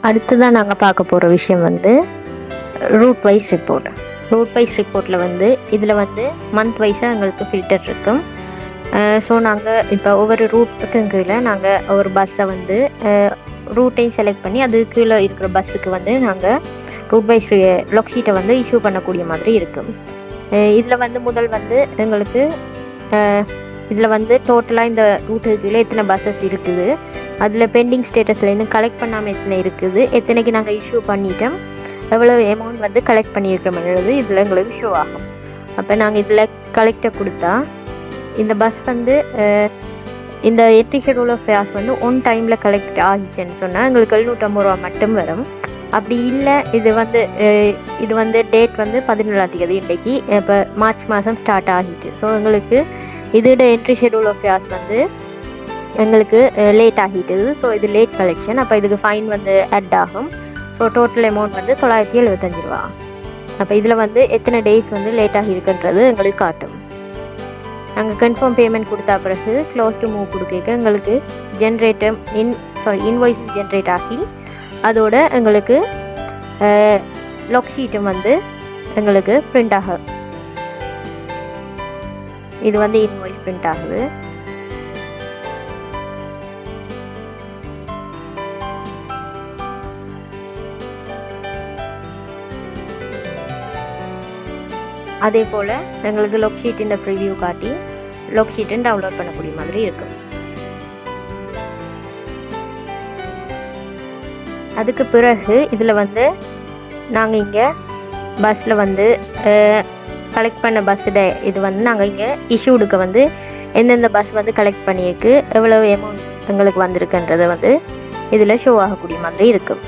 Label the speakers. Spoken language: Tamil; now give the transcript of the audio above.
Speaker 1: அடுத்ததான் நாங்கள் பார்க்க போகிற விஷயம் வந்து route wise report. Route wise ரிப்போர்ட்டில் வந்து இதில் வந்து மந்த் வைஸாக எங்களுக்கு ஃபில்டர் இருக்கும். ஸோ நாங்கள் இப்போ ஒவ்வொரு ரூட்டுக்கும் கீழே நாங்கள் ஒரு பஸ்ஸை வந்து ரூட்டையும் செலக்ட் பண்ணி அது கீழே இருக்கிற பஸ்ஸுக்கு வந்து நாங்கள் ரூட் வைஸ் லொக் ஷீட்டை வந்து இஷ்யூ பண்ணக்கூடிய மாதிரி இருக்கும். இதில் வந்து முதல் வந்து எங்களுக்கு இதில் வந்து டோட்டலாக இந்த ரூட்டுக்கு கீழே எத்தனை பஸ்ஸஸ் இருக்குது, அதில் பெண்டிங் ஸ்டேட்டஸ்லேருந்து கலெக்ட் பண்ணாமல் எத்தனை இருக்குது, எத்தனைக்கு நாங்கள் இஷ்யூ பண்ணிட்டோம், எவ்வளோ அமௌண்ட் வந்து கலெக்ட் பண்ணியிருக்கிறோம்ன்றது இதில் எங்களுக்கு ஷோ ஆகும். அப்போ நாங்கள் இதில் கலெக்டை கொடுத்தா இந்த பஸ் வந்து இந்த என்ட்ரி ஷெட்யூல் ஆஃப் ஃபேர்ஸ் வந்து ஒன் டைமில் கலெக்ட் ஆகிச்சுன்னு சொன்னால் எங்களுக்கு 750 ரூபா மட்டும் வரும். அப்படி இல்லை இது வந்து டேட் வந்து 17 இன்றைக்கு இப்போ மார்ச் மாதம் ஸ்டார்ட் ஆகிட்டு, ஸோ எங்களுக்கு இதோட என்ட்ரி ஷெட்யூல் ஆஃப் ஃபேர்ஸ் வந்து எங்களுக்கு லேட் ஆகிட்டுது. ஸோ இது லேட் கலெக்ஷன். அப்போ இதுக்கு ஃபைன் வந்து ஆட் ஆகும். ஸோ டோட்டல் அமௌண்ட் வந்து 975 ரூபா. அப்போ இதில் வந்து எத்தனை டேஸ் வந்து லேட் ஆகியிருக்குன்றது எங்களுக்கு காட்டும். நாங்கள் கன்ஃபார்ம் பேமெண்ட் கொடுத்தா பிறகு க்ளோஸ் டு மூவ் கொடுக்க எங்களுக்கு இன்வாய்ஸ் ஜென்ரேட் ஆகி அதோட எங்களுக்கு லாக் ஷீட்டும் வந்து எங்களுக்கு பிரிண்ட் ஆகும். இது வந்து இன்வாய்ஸ் பிரிண்ட் ஆகுது. அதே போல் எங்களுக்கு லாக் ஷீட்டின் ப்ரிவியூ காட்டி லாக் ஷீட்டும் டவுன்லோட் பண்ணக்கூடிய மாதிரி இருக்கும். அதுக்கு பிறகு இதில் வந்து நாங்கள் இங்கே பஸ்ஸில் வந்து கலெக்ட் பண்ண பஸ்ஸுட இது வந்து நாங்கள் இங்கே இஷ்யூடுக்கு வந்து எந்தெந்த பஸ் வந்து கலெக்ட் பண்ணியிருக்கு, எவ்வளோ அமௌண்ட் எங்களுக்கு வந்திருக்குன்றதை வந்து இதில் ஷோ ஆகக்கூடிய மாதிரி இருக்கும்.